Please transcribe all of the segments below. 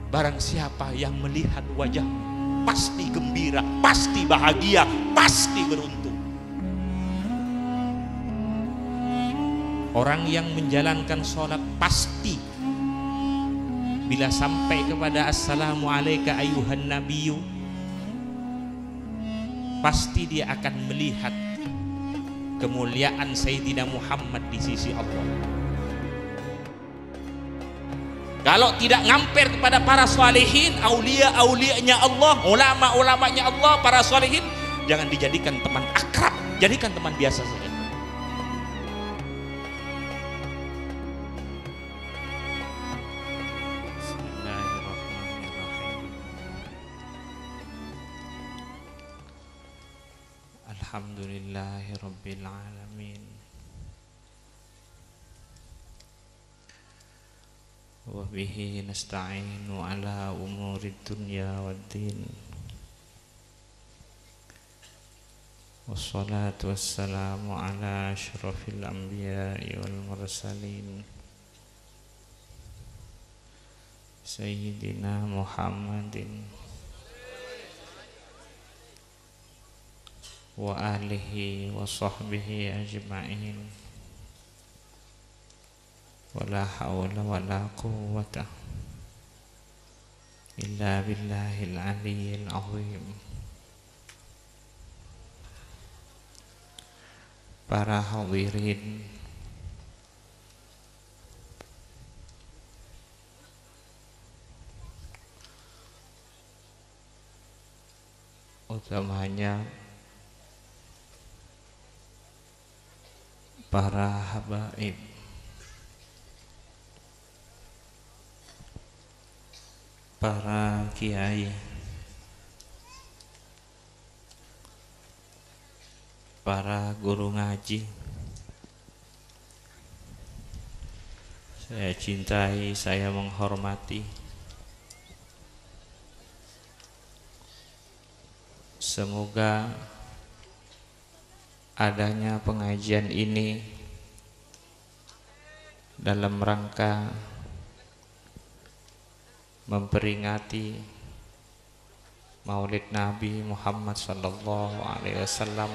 Barang siapa yang melihat wajahmu pasti gembira, pasti bahagia, pasti beruntung. Orang yang menjalankan sholat pasti bila sampai kepada assalamualaikum ayuhan nabiyyu, pasti dia akan melihat kemuliaan Sayyidina Muhammad di sisi Allah. Kalau tidak ngamper kepada para salihin, aulia-aulianya Allah, ulama-ulamanya Allah, para salihin, jangan dijadikan teman akrab, jadikan teman biasa saja. Bismillahirrahmanirrahim. Alhamdulillahirabbil alamin. Wa bihi nasta'inu ala umurid dunya waddin. Wassalatu wassalamu ala asyrafil anbiya'i wal mursalin Sayyidina Muhammadin wa alihi wa sahbihi ajma'in. Wala hawla wala quwwata illa billahil aliyyil azim. Para hadirin utamanya para habaib, para kiai, para guru ngaji, saya cintai, saya menghormati. Semoga adanya pengajian ini dalam rangka memperingati Maulid Nabi Muhammad sallallahu alaihi wasallam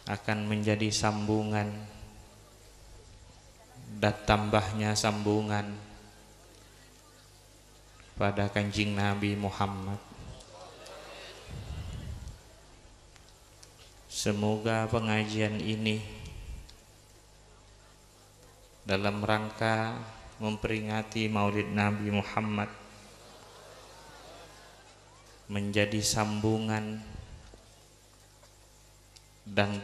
akan menjadi sambungan dan tambahnya sambungan pada Kanjeng Nabi Muhammad. Semoga pengajian ini dalam rangka memperingati Maulid Nabi Muhammad menjadi sambungan dan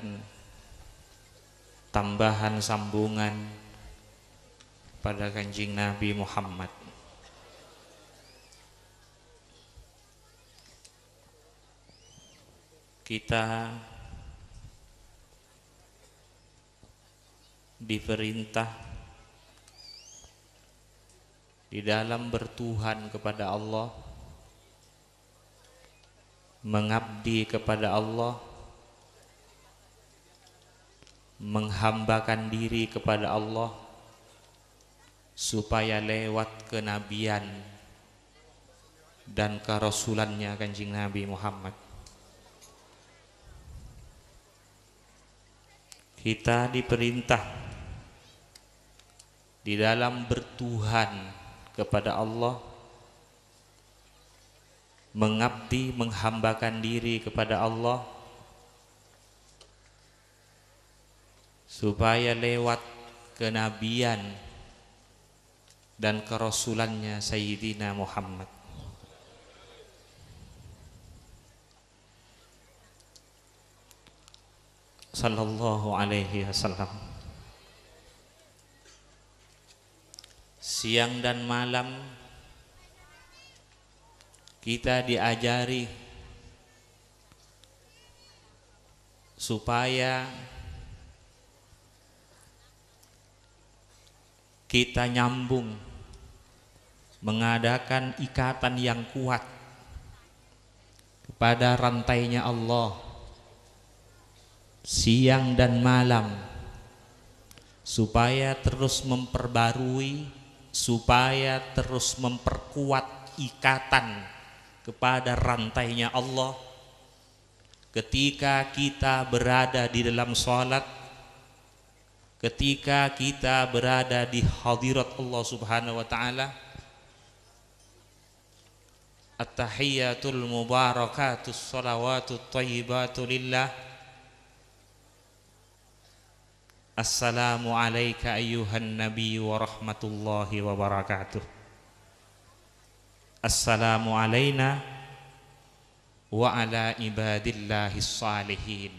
tambahan sambungan pada Kanjeng Nabi Muhammad. Kita diperintah di dalam bertuhan kepada Allah, mengabdi kepada Allah, menghambakan diri kepada Allah supaya lewat kenabian dan kerasulannya Kanjeng Nabi Muhammad. Kita diperintah di dalam bertuhan kepada Allah, mengabdi, menghambakan diri kepada Allah supaya lewat kenabian dan kerasulannya Sayyidina Muhammad. Sallallahu alaihi wasallam. Siang dan malam kita diajari supaya kita nyambung, mengadakan ikatan yang kuat kepada rantainya Allah siang dan malam, supaya terus memperbarui supaya terus memperkuat ikatan kepada rantainya Allah ketika kita berada di dalam salat, ketika kita berada di hadirat Allah Subhanahu wa taala. At-tahiyyatul mubarakatus shalawatut thayyibatu lillah. Assalamu alayka ayyuhan nabiy wa rahmatullahi wa barakatuh. Assalamu alayna wa ala ibadillahis salihin.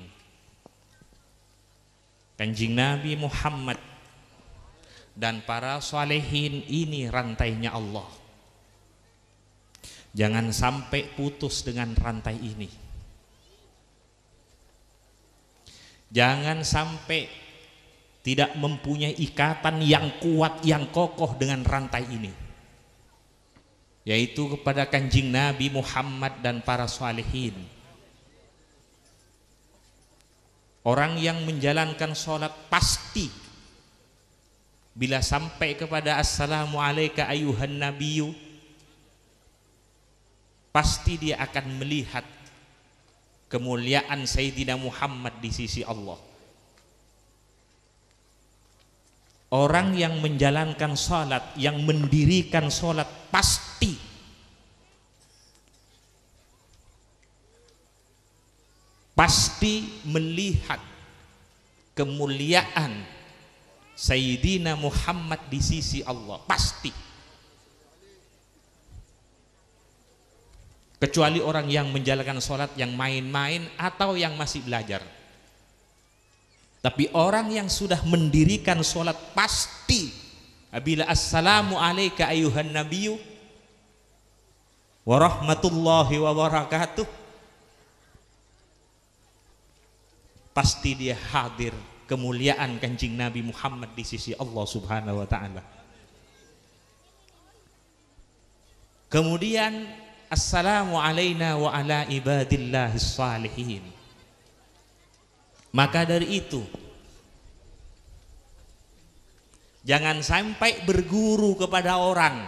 Kanjeng Nabi Muhammad dan para salihin ini rantainya Allah. Jangan sampai putus dengan rantai ini. Jangan sampai tidak mempunyai ikatan yang kuat, yang kokoh dengan rantai ini, yaitu kepada Kanjeng Nabi Muhammad dan para salihin. Orang yang menjalankan sholat pasti bila sampai kepada assalamu alayka ayyuhan nabiyyu, pasti dia akan melihat kemuliaan Sayyidina Muhammad di sisi Allah. Orang yang menjalankan sholat, yang mendirikan sholat, pasti melihat kemuliaan Sayyidina Muhammad di sisi Allah, pasti. Kecuali orang yang menjalankan sholat yang main-main atau yang masih belajar. Tapi orang yang sudah mendirikan sholat pasti apabila assalamu alayka ayyuhan nabiyyu wa rahmatullahi wa barakatuh, pasti dia hadir kemuliaan Kanjeng Nabi Muhammad di sisi Allah Subhanahu wa taala. Kemudian assalamu alayna wa ala ibadillahis salihin. Maka dari itu, jangan sampai berguru kepada orang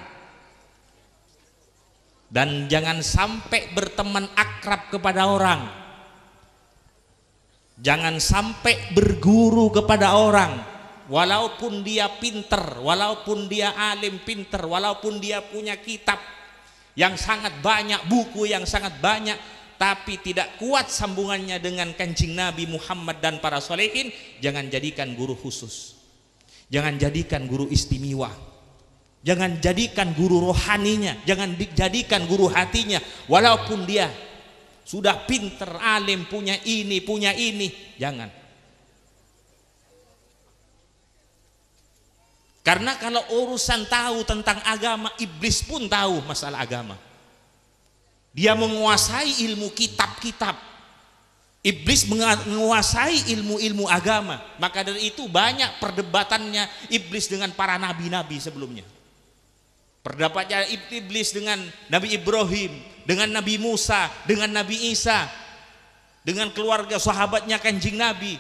dan jangan sampai berteman akrab kepada orang. Jangan sampai berguru kepada orang walaupun dia pinter, walaupun dia alim pinter, walaupun dia punya kitab yang sangat banyak, buku yang sangat banyak, tapi tidak kuat sambungannya dengan Kanjeng Nabi Muhammad dan para solehin. Jangan jadikan guru khusus, jangan jadikan guru istimewa, jangan jadikan guru rohaninya, jangan dijadikan guru hatinya. Walaupun dia sudah pinter, alim, punya ini, jangan. Karena kalau urusan tahu tentang agama, iblis pun tahu masalah agama. Dia menguasai ilmu kitab-kitab. Iblis menguasai ilmu-ilmu agama. Maka dari itu banyak perdebatannya iblis dengan para nabi-nabi sebelumnya. Perdebatan iblis dengan Nabi Ibrahim, dengan Nabi Musa, dengan Nabi Isa, dengan keluarga sahabatnya Kanjeng Nabi.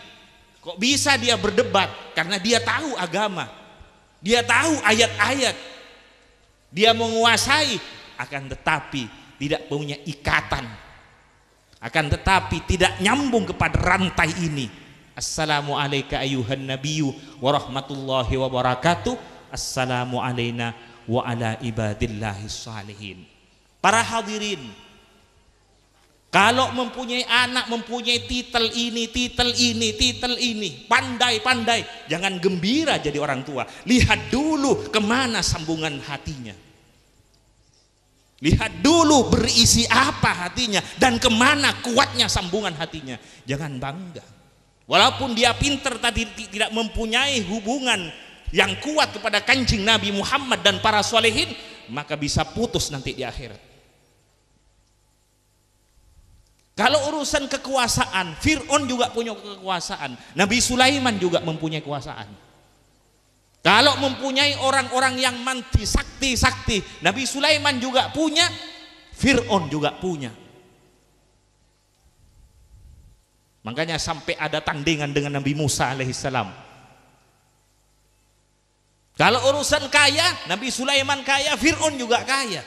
Kok bisa dia berdebat? Karena dia tahu agama, dia tahu ayat-ayat, dia menguasai, akan tetapi tidak punya ikatan, akan tetapi tidak nyambung kepada rantai ini. Assalamu alayka ayyuhan nabiyyu wa rahmatullahi wa barakatuh. Assalamu alayna wa ala ibadillahis salihin. Para hadirin, kalau mempunyai anak, mempunyai titel ini, pandai, jangan gembira jadi orang tua. Lihat dulu kemana sambungan hatinya, lihat dulu berisi apa hatinya dan kemana kuatnya sambungan hatinya. Jangan bangga walaupun dia pinter tadi tidak mempunyai hubungan yang kuat kepada Kanjeng Nabi Muhammad dan para solehin, maka bisa putus nanti di akhirat. Kalau urusan kekuasaan, Fir'aun juga punya kekuasaan, Nabi Sulaiman juga mempunyai kekuasaan. Kalau mempunyai orang-orang yang manti sakti, Nabi Sulaiman juga punya, Fir'aun juga punya. Makanya sampai ada tandingan dengan Nabi Musa alaihissalam. Kalau urusan kaya, Nabi Sulaiman kaya, Fir'aun juga kaya.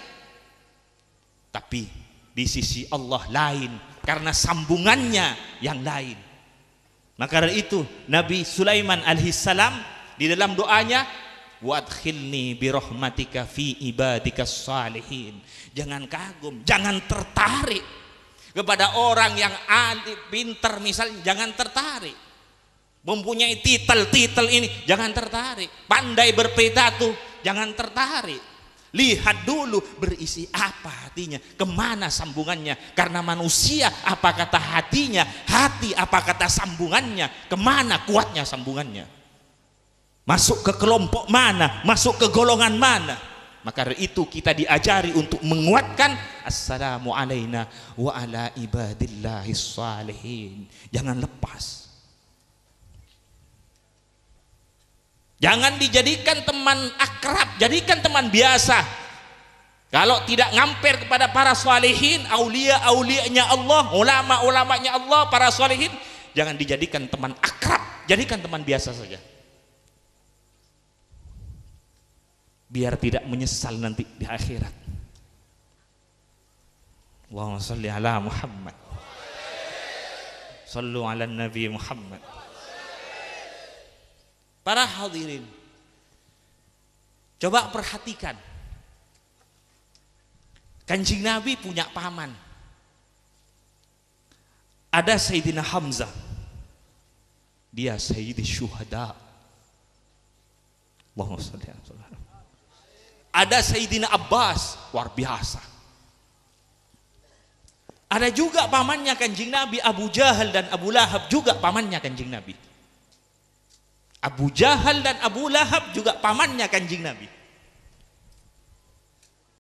Tapi di sisi Allah lain, karena sambungannya yang lain. Maka dari itu Nabi Sulaiman alaihissalam di dalam doanya, wadkhilni birahmatika fi ibadikas salihin. Jangan kagum, jangan tertarik kepada orang yang alim, pintar misalnya, jangan tertarik. Mempunyai titel ini, jangan tertarik. Pandai berpidato, jangan tertarik. Lihat dulu berisi apa hatinya, kemana sambungannya. Karena manusia apa kata hatinya, hati apa kata sambungannya, kemana kuatnya sambungannya, masuk ke kelompok mana, masuk ke golongan mana. Maka dari itu kita diajari untuk menguatkan assalamu alaina wa ala ibadillahis salihin. Jangan lepas. Jangan dijadikan teman akrab, jadikan teman biasa. Kalau tidak ngamper kepada para salihin, aulia-aulianya Allah, ulama-ulamanya Allah, para salihin, jangan dijadikan teman akrab, jadikan teman biasa saja. Biar tidak menyesal nanti di akhirat. Allahumma shalli ala Muhammad. Shallu ala Nabi Muhammad. Para hadirin, coba perhatikan. Kanjeng Nabi punya paman. Ada Sayyidina Hamzah. Dia Sayyidi Syuhada. Allahumma shalli ala Muhammad. Ada Sayyidina Abbas, luar biasa. Ada juga pamannya Kanjeng Nabi, Abu Jahal dan Abu Lahab juga pamannya Kanjeng Nabi. Abu Jahal dan Abu Lahab juga pamannya Kanjeng Nabi.